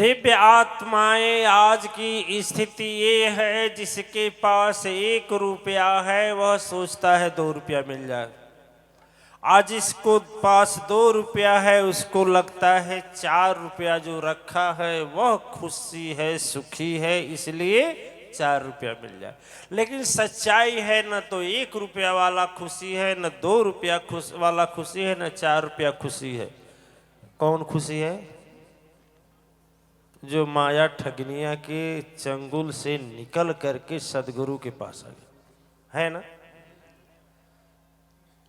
दिव्य आत्माएं आज की स्थिति ये है, जिसके पास 1 रुपया है वह सोचता है 2 रुपया मिल जाए। आज इसको पास 2 रुपया है, उसको लगता है 4 रुपया जो रखा है वह खुशी है, सुखी है, इसलिए 4 रुपया मिल जाए। लेकिन सच्चाई है न तो 1 रुपया वाला खुशी है, न 2 रुपया वाला खुशी है, न 4 रुपया खुशी है। कौन खुशी है? जो माया ठगनिया के चंगुल से निकल करके सदगुरु के पास आ गया है ना।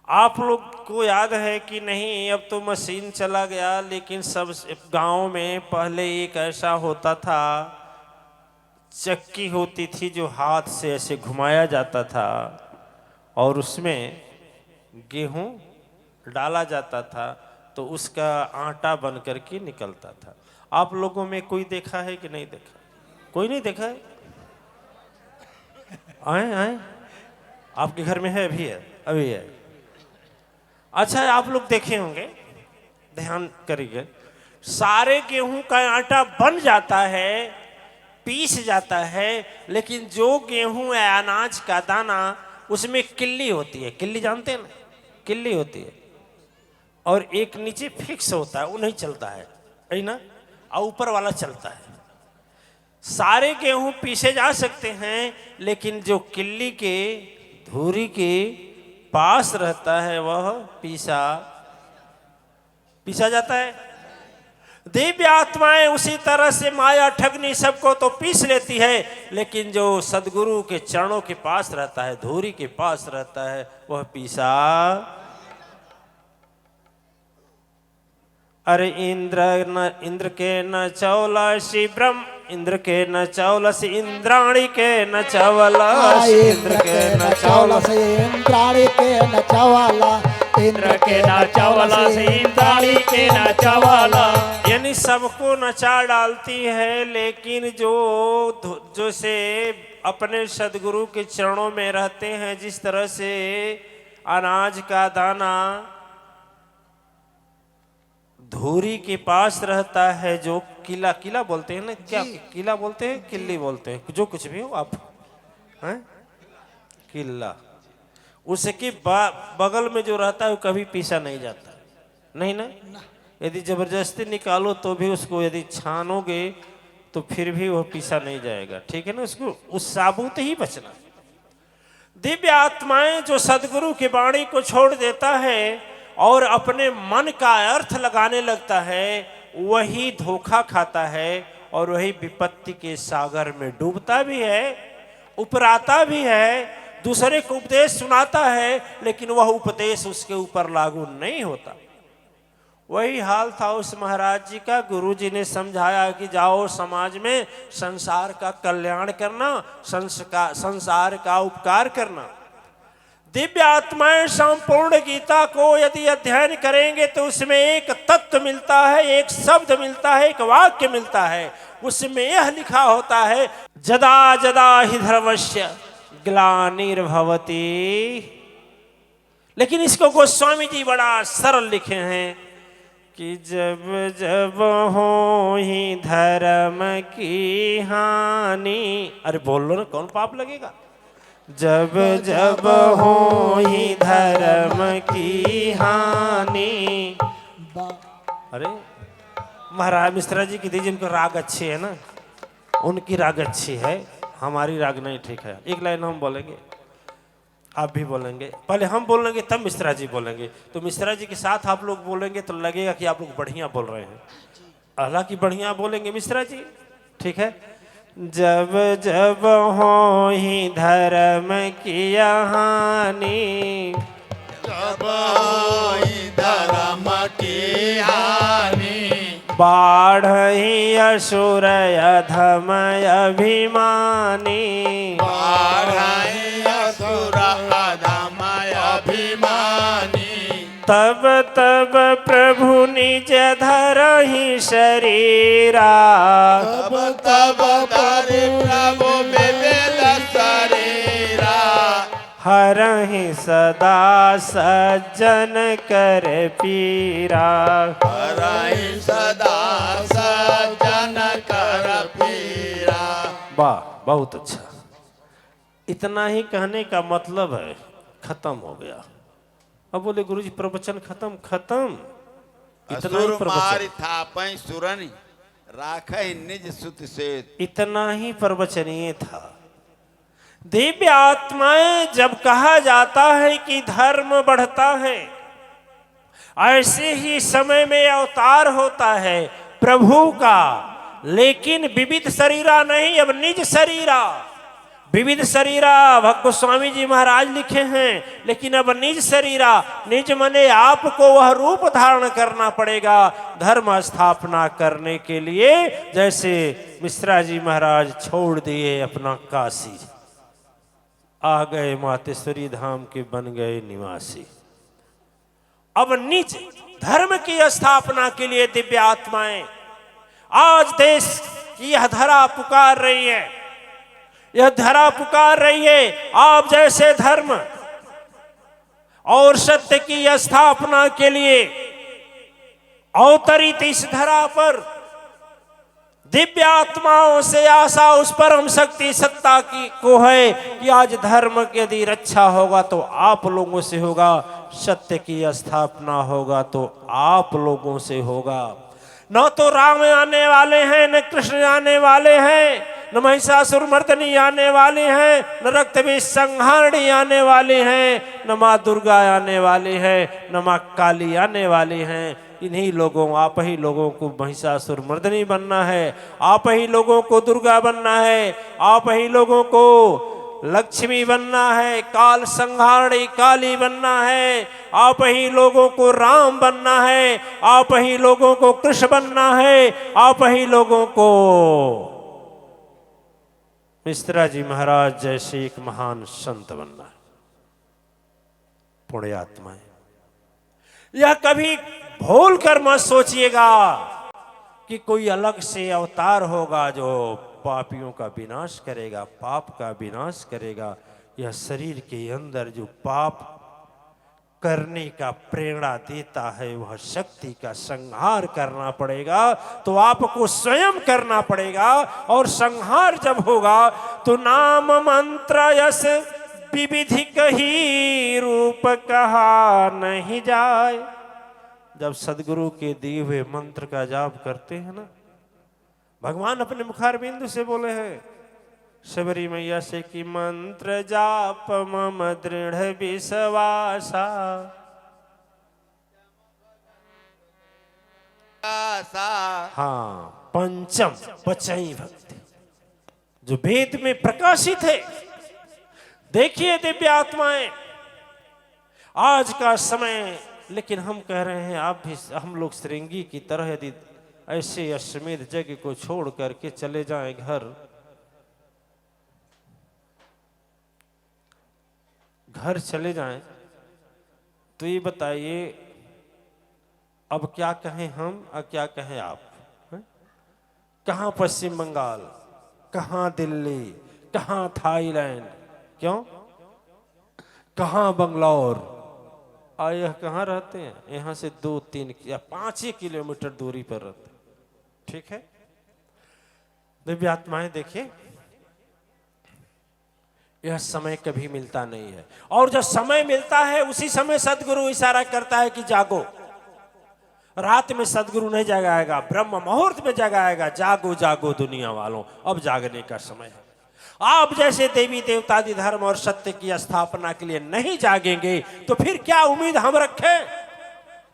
आप लोग को याद है कि नहीं, अब तो मशीन चला गया, लेकिन सब गांव में पहले एक ऐसा होता था, चक्की होती थी जो हाथ से ऐसे घुमाया जाता था और उसमें गेहूं डाला जाता था, तो उसका आटा बन करके निकलता था। आप लोगों में कोई देखा है कि नहीं देखा? कोई नहीं देखा है? आए आए, आपके घर में है? अभी है? अभी है। अच्छा, आप लोग देखे होंगे, ध्यान करिए, सारे गेहूं का आटा बन जाता है, पीस जाता है, लेकिन जो गेहूं है, अनाज का दाना, उसमें किल्ली होती है। किल्ली जानते हैं ना? किल्ली होती है और एक नीचे फिक्स होता है, वो नहीं चलता है ना, और ऊपर वाला चलता है। सारे गेहूं पीसे जा सकते हैं, लेकिन जो किल्ली के धूरी के पास रहता है वह पीसा जाता है। दिव्य आत्माएं उसी तरह से माया ठगनी सबको तो पीस लेती है, लेकिन जो सदगुरु के चरणों के पास रहता है, धूरी के पास रहता है, वह पीसा। अरे इंद्र के न चौलसी ब्रह्म, इंद्र के न चौलसी इंद्राणी के न चवला, इंद्र के न चौलसी इंद्राणी के न चवला, इंद्र के न चवला इंद्राणी के न चवला। यानी सबको नचा डालती है, लेकिन जो से अपने सदगुरु के चरणों में रहते हैं, जिस तरह से अनाज का दाना धूरी के पास रहता है, जो किला बोलते हैं ना, क्या किला बोलते हैं, किल्ली बोलते हैं, जो कुछ भी हो आप हैं, किला, उसके बगल में जो रहता है वो कभी पीसा नहीं जाता, नहीं ना। यदि जबरदस्ती निकालो तो भी उसको, यदि छानोगे तो फिर भी वो पीसा नहीं जाएगा, ठीक है ना। उसको उस साबुत ही बचना। दिव्य आत्माएं जो सदगुरु की वाणी को छोड़ देता है और अपने मन का अर्थ लगाने लगता है, वही धोखा खाता है और वही विपत्ति के सागर में डूबता भी है, उपराता भी है, दूसरे को उपदेश सुनाता है, लेकिन वह उपदेश उसके ऊपर लागू नहीं होता। वही हाल था उस महाराज जी का। गुरु जी ने समझाया कि जाओ समाज में संसार का कल्याण करना, संसार का उपकार करना। दिव्य आत्माएं संपूर्ण गीता को यदि अध्ययन करेंगे तो उसमें एक तत्व मिलता है, एक शब्द मिलता है, एक वाक्य मिलता है। उसमें यह लिखा होता है, जदा जदा हि धर्मस्य ग्लानिर्भवति। लेकिन इसको गोस्वामी जी बड़ा सरल लिखे हैं कि जब जब हो ही धर्म की हानि। अरे बोल लो ना, कौन पाप लगेगा? जब जब हो ही धर्म की हानि। अरे महाराज मिश्रा जी की दीजिए, उनके राग अच्छे है ना, उनकी राग अच्छी है, हमारी राग नहीं ठीक है। एक लाइन हम बोलेंगे, आप भी बोलेंगे, पहले हम बोलेंगे तब मिश्रा जी बोलेंगे, तो मिश्रा जी के साथ आप लोग बोलेंगे तो लगेगा कि आप लोग बढ़िया बोल रहे हैं। हालांकि बढ़िया बोलेंगे मिश्रा जी, ठीक है। जब जब हो ही धर्म की हानि, जब हो ही धर्म की हानि, बाढ़ ही असुर अधम अभिमानी, बाढ़ ही असुर अधम अभिमानी। तब तब प्रभु निज धरहि शरीरा, तब तब धरि प्रभु विविध शरीरा, हरहि सदा सज्जन कर पीरा। हरहि सदा सज्जन कर वाह, बहुत अच्छा। इतना ही कहने का मतलब है, खत्म हो गया। अब बोले गुरुजी प्रवचन खत्म? खत्म, इतना ही असुर मारि प्रवचन, थापै सुरनि राखै निज सुत से। इतना ही प्रवचनीय था। दिव्य आत्माएं जब कहा जाता है कि धर्म बढ़ता है, ऐसे ही समय में अवतार होता है प्रभु का, लेकिन विविध शरीरा नहीं, अब निज शरीरा। विविध शरीरा भक्त गोस्वामी जी महाराज लिखे हैं, लेकिन अब निज शरीरा, निज मने आपको वह रूप धारण करना पड़ेगा धर्म स्थापना करने के लिए। जैसे मिश्रा जी महाराज छोड़ दिए अपना काशी, आ गए मातेश्वरी धाम के, बन गए निवासी। अब निज धर्म की स्थापना के लिए दिव्य आत्माएं आज देश की यह धरा पुकार रही है, यह धरा पुकार रही है। आप जैसे धर्म और सत्य की स्थापना के लिए अवतरित इस धरा पर दिव्य आत्माओं से आशा उस परम शक्ति सत्ता की को है कि आज धर्म की यदि रक्षा होगा तो आप लोगों से होगा, सत्य की स्थापना होगा तो आप लोगों से होगा। न तो राम आने वाले हैं, न कृष्ण आने वाले हैं, न महिषासुर मर्दनी आने वाले हैं, न रक्त बीज संहारणी आने वाले हैं, न माँ दुर्गा आने वाले हैं, न माँ काली आने वाली हैं। इन्हीं लोगों, आप ही लोगों को महिषासुर मर्दनी बनना है, आप ही लोगों को दुर्गा बनना है, आप ही लोगों को लक्ष्मी बनना है, काल संहारणी काली बनना है, आप ही लोगों को राम बनना है, आप ही लोगों को कृष्ण बनना है, आप ही लोगों को मिश्रा जी महाराज जैसे एक महान संत बनना है। पुण्यात्माएं, यह कभी भूल कर मत सोचिएगा कि कोई अलग से अवतार होगा जो पापियों का विनाश करेगा, पाप का विनाश करेगा। यह शरीर के अंदर जो पाप करने का प्रेरणा देता है, वह शक्ति का संहार करना पड़ेगा। तो आपको स्वयं करना पड़ेगा, और संहार जब होगा तो नाम मंत्र यस विविधिक ही रूप कहा नहीं जाए। जब सदगुरु के दिए हुए मंत्र का जाप करते हैं ना, भगवान अपने मुखार बिंदु से बोले हैं शबरी मैया से कि मंत्र जाप मम दृढ़ विश्वासा। हाँ, पंचम पचई भक्ति जो वेद में प्रकाशित है। देखिए दिव्य आत्माएं, आज का समय, लेकिन हम कह रहे हैं आप भी, हम लोग श्रृंगी की तरह यदि ऐसे अश्वमेध यज्ञ को छोड़ करके चले जाएं घर चले जाएं, तो ये बताइए अब क्या कहें हम और क्या कहें आप? कहाँ पश्चिम बंगाल, कहाँ दिल्ली, कहाँ थाईलैंड, क्यों कहाँ बंगलौर, और यह कहाँ रहते हैं? यहाँ से 2-3 या 5 ही किलोमीटर दूरी पर रहते हैं। ठीक है, दिव्य आत्माएं देखिए, यह समय कभी मिलता नहीं है, और जब समय मिलता है उसी समय सदगुरु इशारा करता है कि जागो। रात में सदगुरु नहीं जगाएगा, ब्रह्म मुहूर्त में जगाएगा, जागो जागो दुनिया वालों, अब जागने का समय है। आप जैसे देवी देवतादि धर्म और सत्य की स्थापना के लिए नहीं जागेंगे तो फिर क्या उम्मीद हम रखें,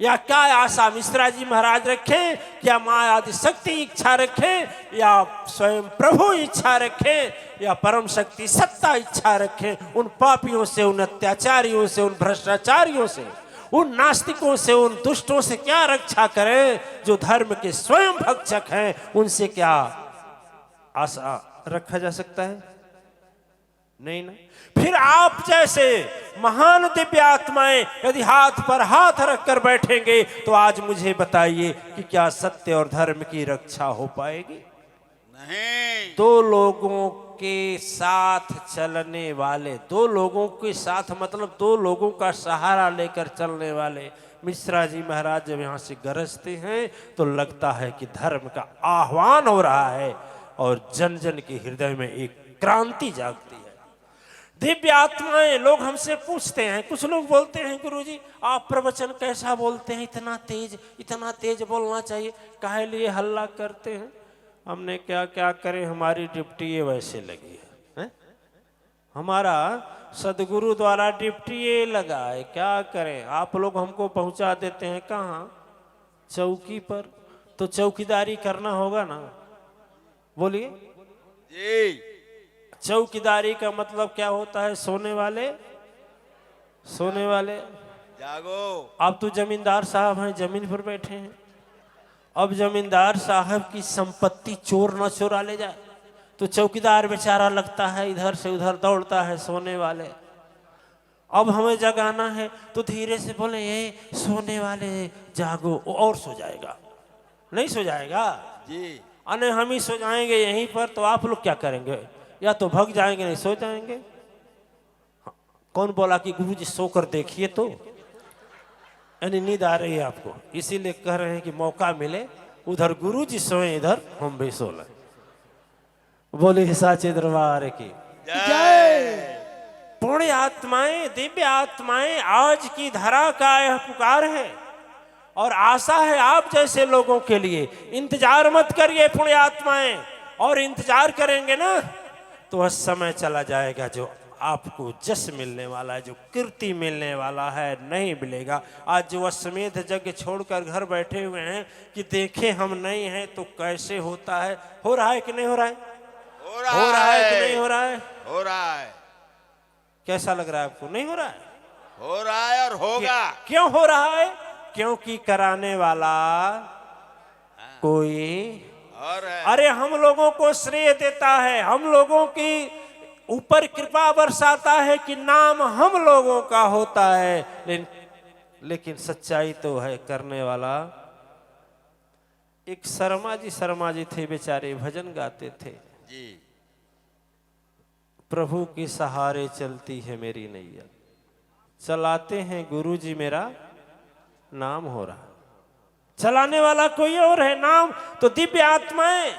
या क्या आशा मिश्रा जी महाराज रखें, क्या माँ आदि शक्ति इच्छा रखें, या स्वयं प्रभु इच्छा रखें, या परम शक्ति सत्ता इच्छा रखें? उन पापियों से, उन अत्याचारियों से, उन भ्रष्टाचारियों से, उन नास्तिकों से, उन दुष्टों से क्या रक्षा करें जो धर्म के स्वयं भक्षक हैं? उनसे क्या आशा रखा जा सकता है? नहीं ना। फिर आप जैसे महान दिव्य आत्माएं यदि हाथ पर हाथ रखकर बैठेंगे तो आज मुझे बताइए कि क्या सत्य और धर्म की रक्षा हो पाएगी? नहीं। 2 लोगों के साथ चलने वाले, 2 लोगों के साथ मतलब 2 लोगों का सहारा लेकर चलने वाले मिश्रा जी महाराज जब यहाँ से गरजते हैं तो लगता है कि धर्म का आह्वान हो रहा है। और जन जन के हृदय में एक क्रांति जागती है। दिव्य आत्माएं, लोग हमसे पूछते हैं, कुछ लोग बोलते हैं गुरुजी आप प्रवचन कैसा बोलते हैं, इतना तेज बोलना चाहिए, काहे लिए हल्ला करते हैं। हमने क्या क्या करें, हमारी ड्यूटी ये वैसे लगी है? हमारा सदगुरु द्वारा ड्यूटी ये लगा है, क्या करें। आप लोग हमको पहुंचा देते हैं कहाँ, चौकी पर, तो चौकीदारी करना होगा ना, बोलिए जी। चौकीदारी का मतलब क्या होता है, सोने वाले जागो। आप तो जमींदार साहब हैं, जमीन पर बैठे हैं। अब जमींदार साहब की संपत्ति चोर न चुरा ले जाए तो चौकीदार बेचारा लगता है इधर से उधर दौड़ता है, सोने वाले। अब हमें जगाना है तो धीरे से बोले ये सोने वाले जागो, वो और सो जाएगा, नहीं सो जाएगा जी। अने हम ही सो जाएंगे यहीं पर, तो आप लोग क्या करेंगे, या तो भग जाएंगे नहीं सो जाएंगे। कौन बोला कि गुरुजी सोकर देखिए, तो यानी नींद आ रही है आपको, इसीलिए कह रहे हैं कि मौका मिले उधर गुरुजी सोए, इधर हम भी सो लें। बोले साचे दरबार की जय। पुण्य आत्माएं, दिव्य आत्माएं, आज की धरा का यह पुकार है और आशा है आप जैसे लोगों के लिए। इंतजार मत करिए पुण्य आत्माएं, और इंतजार करेंगे ना तो वह समय चला जाएगा जो आपको जस मिलने वाला है, जो कीर्ति मिलने वाला है, नहीं मिलेगा। आज जो अश्वमेध यज्ञ छोड़कर घर बैठे हुए हैं कि देखे हम नहीं हैं तो कैसे होता है, हो रहा है कि नहीं हो रहा है, हो रहा है कि नहीं हो रहा है, हो रहा है। कैसा लग रहा है आपको, नहीं हो रहा है, हो rहा है और होगा। क्यों हो रहा है, क्योंकि कराने वाला कोई और है। अरे हम लोगों को श्रेय देता है, हम लोगों की ऊपर कृपा बरसाता है कि नाम हम लोगों का होता है, लेकिन सच्चाई तो है करने वाला। एक शर्मा जी थे, बेचारे भजन गाते थे, जी। प्रभु के सहारे चलती है मेरी नैया, चलाते हैं गुरु जी मेरा नाम हो रहा, चलाने वाला कोई और है, नाम तो दिव्य आत्माएं।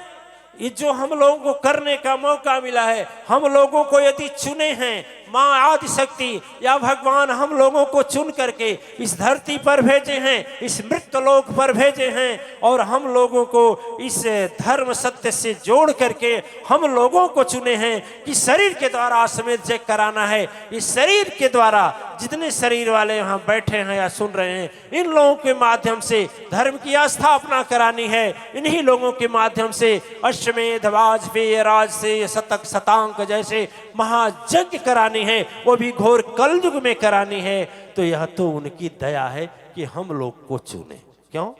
ये जो हम लोगों को करने का मौका मिला है, हम लोगों को यदि चुने हैं माँ आदि शक्ति या भगवान हम लोगों को चुन करके इस धरती पर भेजे हैं, इस मृत लोक पर भेजे हैं, और हम लोगों को इस धर्म सत्य से जोड़ करके हम लोगों को चुने हैं कि शरीर के द्वारा अश्वमेध यज्ञ कराना है। इस शरीर के द्वारा जितने शरीर वाले यहाँ बैठे हैं या सुन रहे हैं, इन लोगों के माध्यम से धर्म की स्थापना करानी है। इन्हीं लोगों के माध्यम से अश्वमेध, वाजपेयी, राज से शतक, शतांक जैसे महायज्ञ करानी है, वो भी घोर कलयुग में करानी है। तो यह तो उनकी दया है कि हम लोग को चुने। क्यों?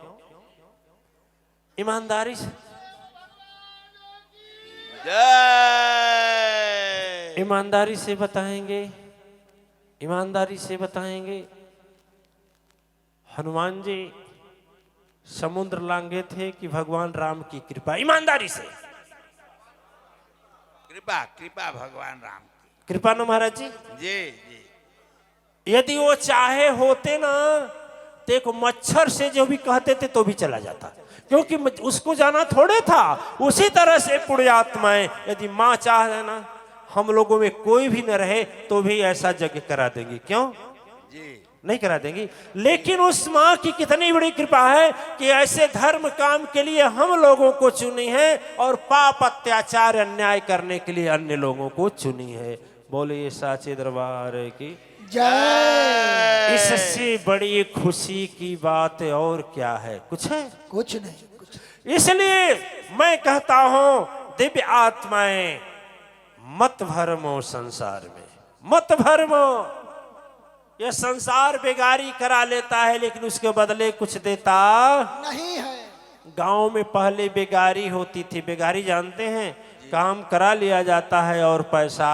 ईमानदारी से, जय। ईमानदारी से बताएंगे, ईमानदारी से बताएंगे। हनुमान जी समुद्र लांघे थे कि भगवान राम की कृपा, ईमानदारी से कृपा, कृपा भगवान राम की कृपा न महाराज जी। जी जी। यदि वो चाहे होते ना, देखो मच्छर से जो भी कहते थे तो भी चला जाता, क्योंकि उसको जाना थोड़े था। उसी तरह से पुण्यात्माएं यदि माँ चाहे ना हम लोगों में कोई भी न रहे तो भी ऐसा यज्ञ करा देंगी। क्यों जी नहीं करा देंगी? लेकिन उस माँ की कितनी बड़ी कृपा है कि ऐसे धर्म काम के लिए हम लोगों को चुनी है और पाप, अत्याचार, अन्याय करने के लिए अन्य लोगों को चुनी है। बोलिए साचे दरबार की जय। इससे बड़ी खुशी की बात और क्या है? कुछ है? कुछ नहीं, कुछ नहीं। इसलिए मैं कहता हूं दिव्य आत्माएं मत भरमो संसार में, मत भरमो। यह संसार बेगारी करा लेता है लेकिन उसके बदले कुछ देता नहीं है। गांव में पहले बेगारी होती थी, बेगारी जानते हैं, काम करा लिया जाता है और पैसा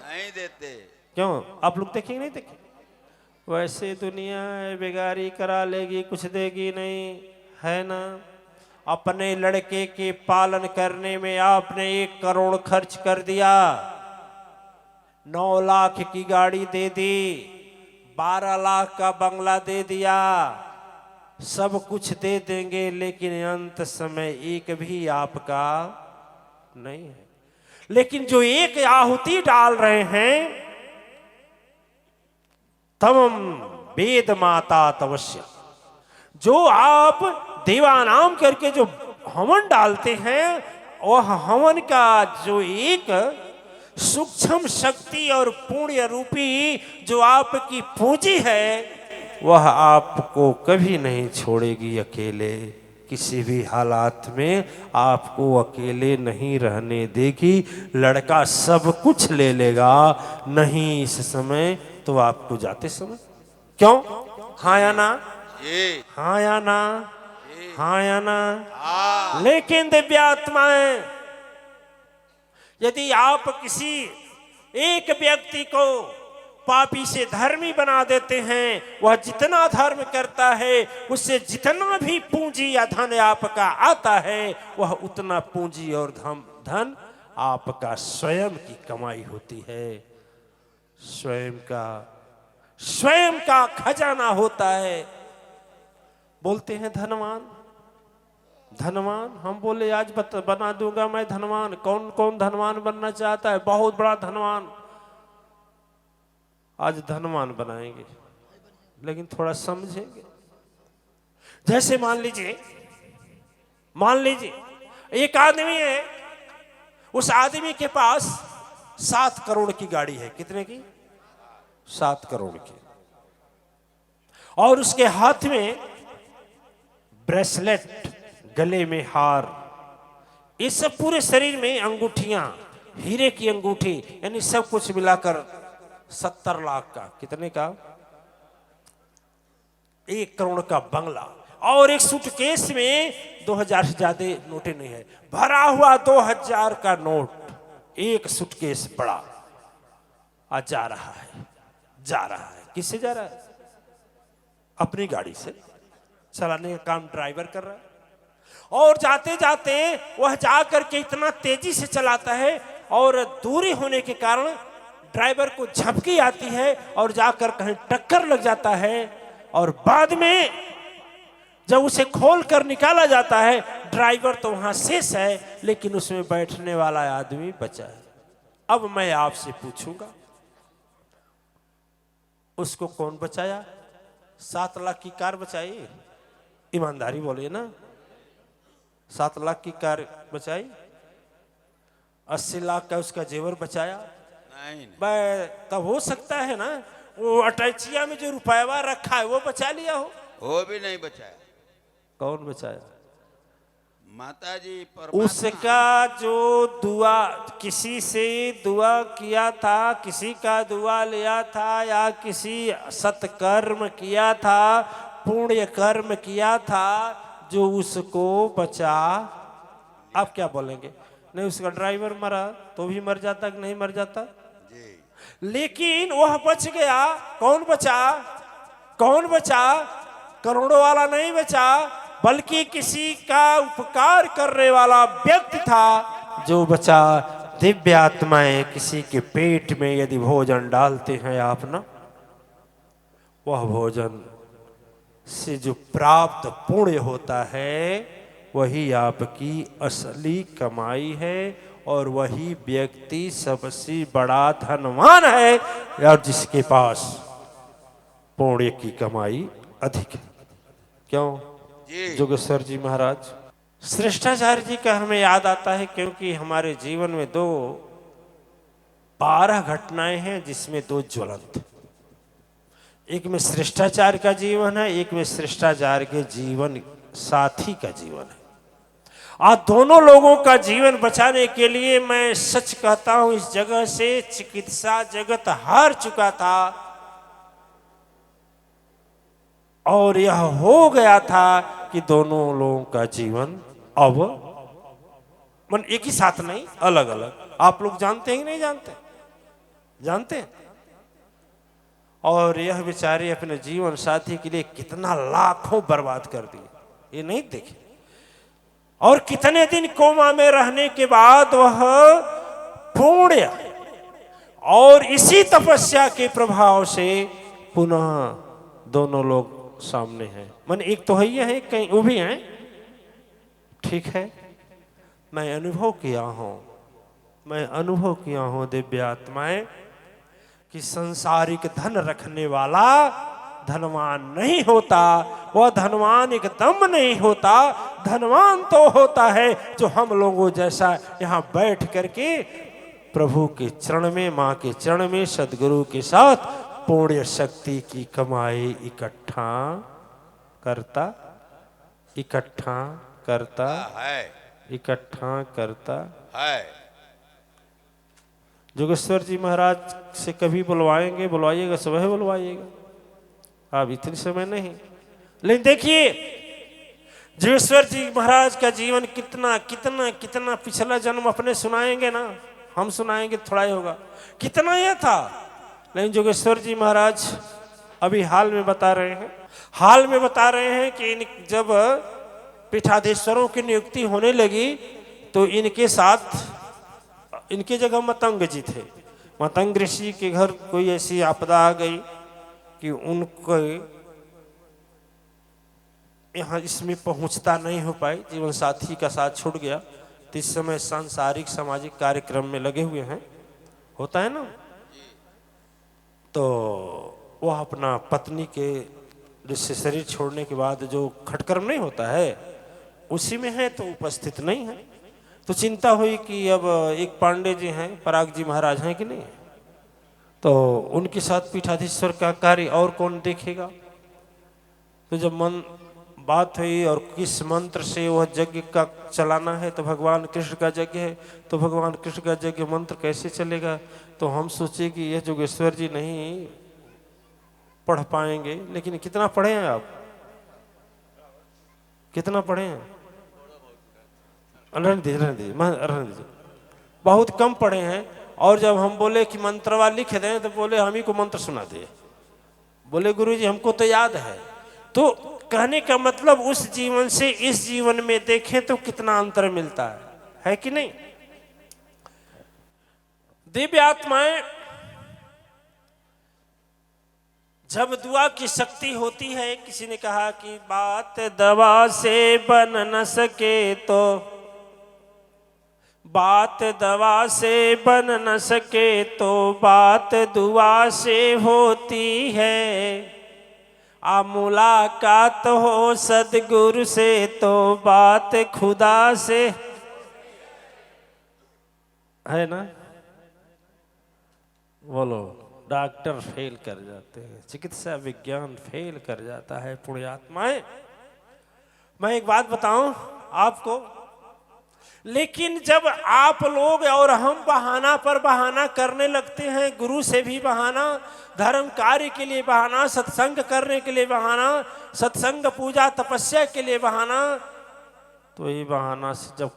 नहीं देते। क्यों? आप लोग देखेंगे नहीं देखें? वैसे दुनिया है, बेगारी करा लेगी कुछ देगी नहीं, है ना। अपने लड़के के पालन करने में आपने 1 करोड़ खर्च कर दिया, 9 लाख की गाड़ी दे दी, 12 लाख का बंगला दे दिया, सब कुछ दे देंगे लेकिन अंत समय एक भी आपका नहीं है। लेकिन जो एक आहुति डाल रहे हैं, तमम वेद माता तवश्य, जो आप देवानाम करके जो हवन डालते हैं, वह हवन का जो एक सूक्ष्म शक्ति और पुण्य रूपी जो आपकी पूंजी है, वह आपको कभी नहीं छोड़ेगी अकेले। किसी भी हालात में आपको अकेले नहीं रहने देगी। लड़का सब कुछ ले लेगा, नहीं इस समय तो आपको जाते समय। क्यों? हाँ या ना? हाँ या ना? हाँ या ना? लेकिन दिव्यात्माएं, यदि आप किसी एक व्यक्ति को पापी से धर्मी बना देते हैं, वह जितना धर्म करता है उससे जितना भी पूंजी या धन आपका आता है, वह उतना पूंजी और धन आपका स्वयं की कमाई होती है। स्वयं का खजाना होता है। बोलते हैं धनवान धनवान, हम बोले आज बना दूंगा मैं धनवान। कौन कौन धनवान बनना चाहता है? बहुत बड़ा धनवान। आज धनवान बनाएंगे, लेकिन थोड़ा समझेंगे। जैसे मान लीजिए एक आदमी है, उस आदमी के पास 7 करोड़ की गाड़ी है। कितने की? 7 करोड़ की। और उसके हाथ में ब्रेसलेट, गले में हार, ये सब पूरे शरीर में अंगूठियां, हीरे की अंगूठी, यानी सब कुछ मिलाकर 70 लाख का। कितने का? 1 करोड़ का बंगला। और एक सूटकेस में 2000 से ज्यादा नोटें नहीं है, भरा हुआ 2000 का नोट। एक सूटकेस बड़ा आज जा रहा है। किससे जा रहा है? अपनी गाड़ी से। चलाने का काम ड्राइवर कर रहा है। और जाते जाते वह जाकर के इतना तेजी से चलाता है, और दूरी होने के कारण ड्राइवर को झपकी आती है और जाकर कहीं टक्कर लग जाता है। और बाद में जब उसे खोल कर निकाला जाता है, ड्राइवर तो वहां शेष है, लेकिन उसमें बैठने वाला आदमी बचा है। अब मैं आपसे पूछूंगा, उसको कौन बचाया? 7 लाख की कार बचाई? ईमानदारी बोलिए ना। 7 लाख की कार बचाई? 80 लाख का उसका जेवर बचाया? नहीं। तब हो सकता है ना वो अटैचिया में जो रुपया रखा है वो बचा लिया हो। वो भी नहीं बचाया। कौन बचाया? माता जी परमात्मा। उसका जो दुआ, किसी से दुआ किया था, किसी का दुआ लिया था, या किसी सत्कर्म किया था, पुण्य कर्म किया था, जो उसको बचा। आप क्या बोलेंगे? नहीं, उसका ड्राइवर मरा तो भी मर जाता कि नहीं मर जाता? लेकिन वह बच गया। कौन बचा? करोड़ों वाला नहीं बचा, बल्कि किसी का उपकार करने वाला व्यक्ति था जो बचा। दिव्य आत्माएं किसी के पेट में यदि भोजन डालते हैं आप ना, वह भोजन से जो प्राप्त पुण्य होता है, वही आपकी असली कमाई है। और वही व्यक्ति सबसे बड़ा धनवान है, और जिसके पास पुण्य की कमाई अधिक है। क्यों जोगेश्वर जी महाराज? श्रेष्ठाचार्य जी का हमें याद आता है, क्योंकि हमारे जीवन में 12 घटनाएं हैं, जिसमें 2 ज्वलंत। एक में श्रेष्ठाचार्य का जीवन है, एक में श्रेष्ठाचार्य के जीवन साथी का जीवन है। आज दोनों लोगों का जीवन बचाने के लिए मैं सच कहता हूं, इस जगह से चिकित्सा जगत हार चुका था। और यह हो गया था कि दोनों लोगों का जीवन अब मन एक ही साथ नहीं, अलग अलग। आप लोग जानते हैं कि नहीं जानते? जानते हैं। और यह बेचारे अपने जीवन साथी के लिए कितना लाखों बर्बाद कर दिए, ये नहीं देखे। और कितने दिन कोमा में रहने के बाद वह पुण्य और इसी तपस्या के प्रभाव से पुनः दोनों लोग सामने हैं। मन एक तो है, कहीं वो भी हैं। ठीक है, मैं अनुभव किया हूं मैं अनुभव किया हूं दिव्य आत्माएं कि संसारिक धन रखने वाला धनवान नहीं होता, वह धनवान एकदम नहीं होता। धनवान तो होता है जो हम लोगों जैसा यहाँ बैठ करके प्रभु के चरण में, माँ के चरण में सदगुरु के साथ पुण्य शक्ति की कमाई इकट्ठा करता है। जोगेश्वर जी महाराज से कभी बुलवाएंगे, बुलवाइएगा, सुबह बुलवाइएगा, अब इतने समय नहीं। लेकिन देखिए जोगेश्वर जी महाराज का जीवन कितना कितना कितना पिछला जन्म अपने सुनाएंगे ना, हम सुनाएंगे थोड़ा ही होगा, कितना यह था। लेकिन जोगेश्वर जी महाराज अभी हाल में बता रहे हैं कि जब पीठाधीश्वरों की नियुक्ति होने लगी तो इनके साथ, इनके जगह मतंग जी थे। मतंग ऋषि के घर कोई ऐसी आपदा आ गई कि उनको यहाँ इसमें पहुंचता नहीं हो पाई, जीवन साथी का साथ छूट गया। तो इस समय सांसारिक सामाजिक कार्यक्रम में लगे हुए हैं, होता है ना। तो वह अपना पत्नी के जिससे शरीर छोड़ने के बाद जो खटकर्म नहीं होता है उसी में है, तो उपस्थित नहीं है। तो चिंता हुई कि अब एक पांडे जी हैं, पराग जी महाराज हैं कि नहीं, तो उनके साथ पीठाधीश्वर का कार्य और कौन देखेगा। तो जब बात हुई और किस मंत्र से वह यज्ञ का चलाना है, तो भगवान कृष्ण का यज्ञ है, तो भगवान कृष्ण का यज्ञ मंत्र कैसे चलेगा। तो हम सोचे कि यह जोगेश्वर जी नहीं पढ़ पाएंगे। लेकिन कितना पढ़े हैं आप, कितना पढ़े हैं? रहने दीजिए, बहुत कम पढ़े हैं। और जब हम बोले कि मंत्रवा लिख दें तो बोले हम ही को मंत्र सुना दे, बोले गुरु जी हमको तो याद है। तो कहने का मतलब उस जीवन से इस जीवन में देखें तो कितना अंतर मिलता है कि नहीं। दिव्य आत्माएं, जब दुआ की शक्ति होती है, किसी ने कहा कि बात दवा से बन न सके तो, बात दवा से बन न सके तो बात दुआ से होती है। आ मुलाकात हो सदगुरु से तो बात खुदा से है ना। बोलो, डॉक्टर फेल कर जाते हैं, चिकित्सा विज्ञान फेल कर जाता है। पुण्यात्माएं, मैं एक बात बताऊं आपको, लेकिन जब आप लोग और हम बहाना पर बहाना करने लगते हैं, गुरु से भी बहाना, धर्म कार्य के लिए बहाना, सत्संग करने के लिए बहाना, सत्संग पूजा तपस्या के लिए बहाना, तो ये बहाना से जब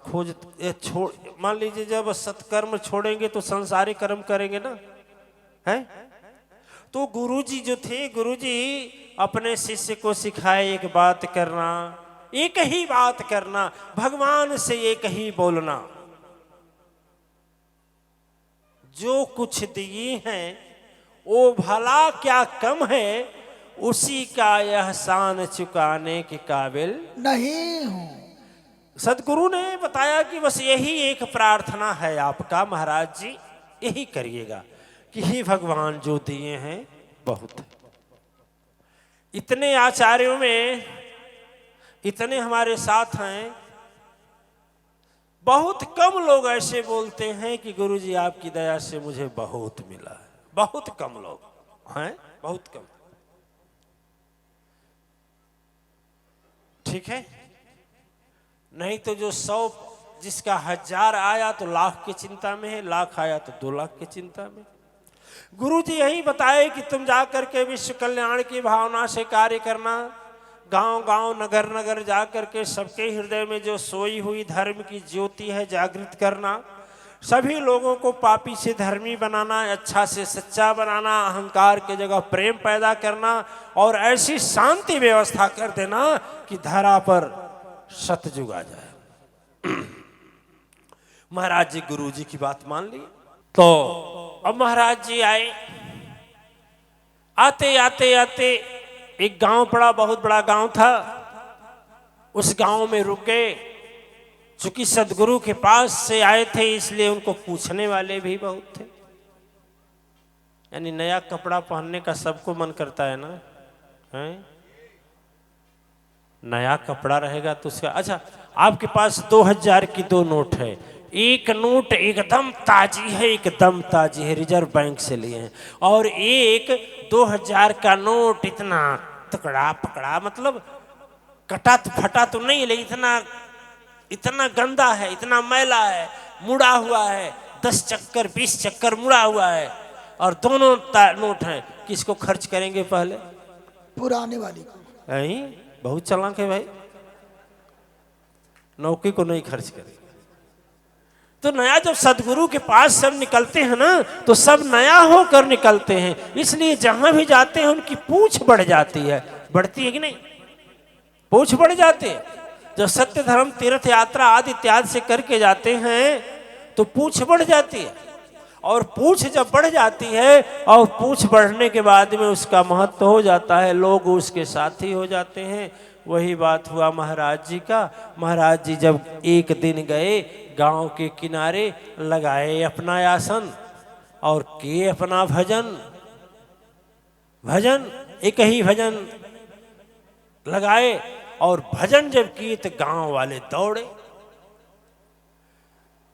छोड़, मान लीजिए जब सत्कर्म छोड़ेंगे तो संसारिक कर्म करेंगे ना, है। तो गुरुजी जो थे, गुरुजी अपने शिष्य को सिखाए एक बात करना, एक ही बात करना, भगवान से एक ही बोलना। जो कुछ दिए हैं वो भला क्या कम है, उसी का एहसान चुकाने के काबिल नहीं हूं। सदगुरु ने बताया कि बस यही एक प्रार्थना है आपका महाराज जी, यही करिएगा कि हे भगवान जो दिए हैं बहुत। इतने आचार्यों में इतने हमारे साथ हैं, बहुत कम लोग ऐसे बोलते हैं कि गुरुजी आपकी दया से मुझे बहुत मिला है। बहुत कम लोग हैं, बहुत कम। ठीक है, नहीं तो जो 100 जिसका 1000 आया तो लाख की चिंता में है, लाख आया तो 2 लाख की चिंता में। गुरुजी यही बताए कि तुम जाकर के विश्व कल्याण की भावना से कार्य करना, गांव गांव नगर नगर जाकर के सबके हृदय में जो सोई हुई धर्म की ज्योति है जागृत करना, सभी लोगों को पापी से धर्मी बनाना, अच्छा से सच्चा बनाना, अहंकार के जगह प्रेम पैदा करना और ऐसी शांति व्यवस्था कर देना कि धरा पर सतयुग आ जाए। महाराज जी गुरु जी की बात मान ली। तो अब महाराज जी आए, आते आते आते एक गांव पड़ा, बहुत बड़ा गांव था। उस गांव में रुके चूंकि सदगुरु के पास से आए थे इसलिए उनको पूछने वाले भी बहुत थे। यानी नया कपड़ा पहनने का सबको मन करता है ना, है? नया कपड़ा रहेगा तो उसका, अच्छा आपके पास 2000 की 2 नोट है, एक नोट एकदम ताजी है, एकदम ताजी है, रिजर्व बैंक से लिए हैं, और एक 2000 का नोट इतना तकड़ा पकड़ा, मतलब कटा फटा तो नहीं, लेकिन इतना गंदा है, इतना मैला है, मुड़ा हुआ है, 10 चक्कर 20 चक्कर मुड़ा हुआ है, और दोनों नोट हैं। किसको खर्च करेंगे पहले? पुराने वाली को। नहीं, बहुत चालाक है भाई, नौकी को नहीं खर्च करेंगे। तो नया जब सदगुरु के पास सब निकलते हैं ना, तो सब नया होकर निकलते हैं, इसलिए जहां भी जाते हैं उनकी पूछ बढ़ जाती है। बढ़ती है कि नहीं? पूछ बढ़ जाती है। जब सत्य धर्म तीर्थ यात्रा आदि इत्यादि से करके जाते हैं तो पूछ बढ़ जाती है, और पूछ जब बढ़ जाती है और पूछ बढ़ने के बाद में उसका महत्व हो जाता है, लोग उसके साथी हो जाते हैं। वही बात हुआ महाराज जी का। महाराज जी जब एक दिन गए गांव के किनारे, लगाए अपना आसन और किए अपना भजन। भजन एक ही भजन लगाए, और भजन जब किए तो गांव वाले दौड़े।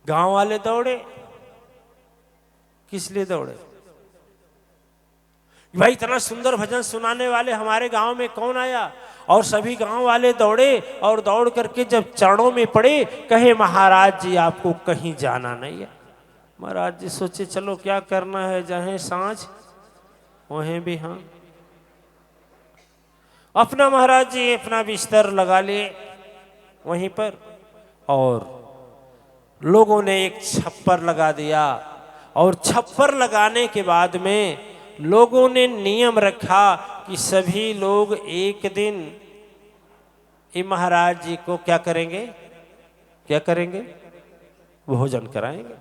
गांव वाले दौड़े, किस लिए दौड़े? भाई इतना सुंदर भजन सुनाने वाले हमारे गांव में कौन आया? और सभी गांव वाले दौड़े, और दौड़ करके जब चरणों में पड़े, कहे महाराज जी आपको कहीं जाना नहीं है। महाराज जी सोचे चलो क्या करना है, जहाँ सांझ वहीं भी हाँ। अपना महाराज जी अपना बिस्तर लगा लिए वहीं पर, और लोगों ने एक छप्पर लगा दिया, और छप्पर लगाने के बाद में लोगों ने नियम रखा कि सभी लोग एक दिन ये महाराज जी को क्या करेंगे? क्या करेंगे? भोजन कराएंगे।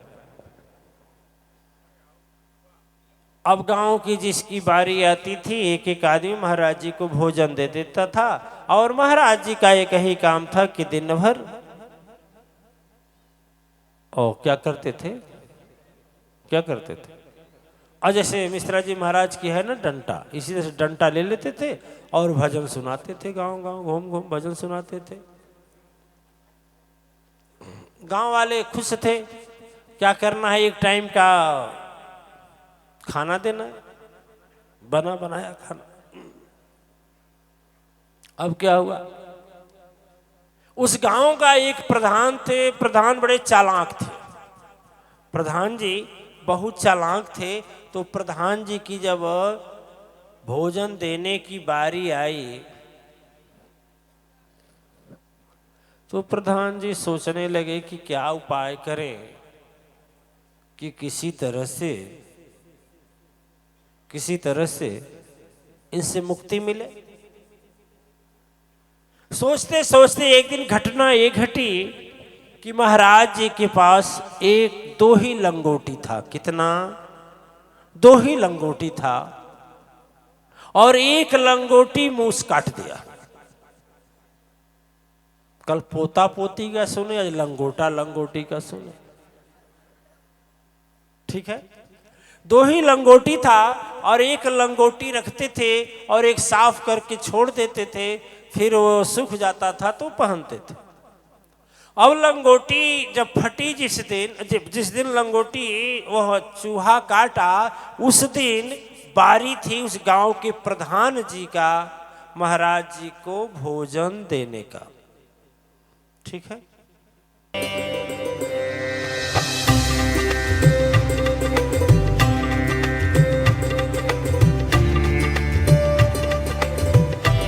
अब गांव की जिसकी बारी आती थी, एक एक आदमी महाराज जी को भोजन दे देता था, और महाराज जी का एक ही काम था कि दिन भर और क्या करते थे? क्या करते थे? और जैसे मिश्रा जी महाराज की है ना डंटा, इसी तरह से डंटा ले लेते थे और भजन सुनाते थे, गांव गांव घूम घूम भजन सुनाते थे। गांव वाले खुश थे। क्या करना है? एक टाइम का खाना देना है, बना बनाया खाना। अब क्या हुआ? उस गांव का एक प्रधान थे। प्रधान बड़े चालाक थे। प्रधान जी बहुत चालाक थे। तो प्रधान जी की जब भोजन देने की बारी आई तो प्रधान जी सोचने लगे कि क्या उपाय करें कि किसी तरह से इनसे मुक्ति मिले। सोचते सोचते एक दिन घटना ये घटी कि महाराज जी के पास दो ही लंगोटी था। कितना? 2 ही लंगोटी था, और एक लंगोटी मूस काट दिया। कल पोता पोती का सुने, आज लंगोटा लंगोटी का सुने। ठीक है, 2 ही लंगोटी था, और एक लंगोटी रखते थे और एक साफ करके छोड़ देते थे, फिर वो सूख जाता था तो पहनते थे। अब लंगोटी जब फटी, जिस दिन लंगोटी वह चूहा काटा, उस दिन बारी थी उस गांव के प्रधान जी का महाराज जी को भोजन देने का। ठीक है,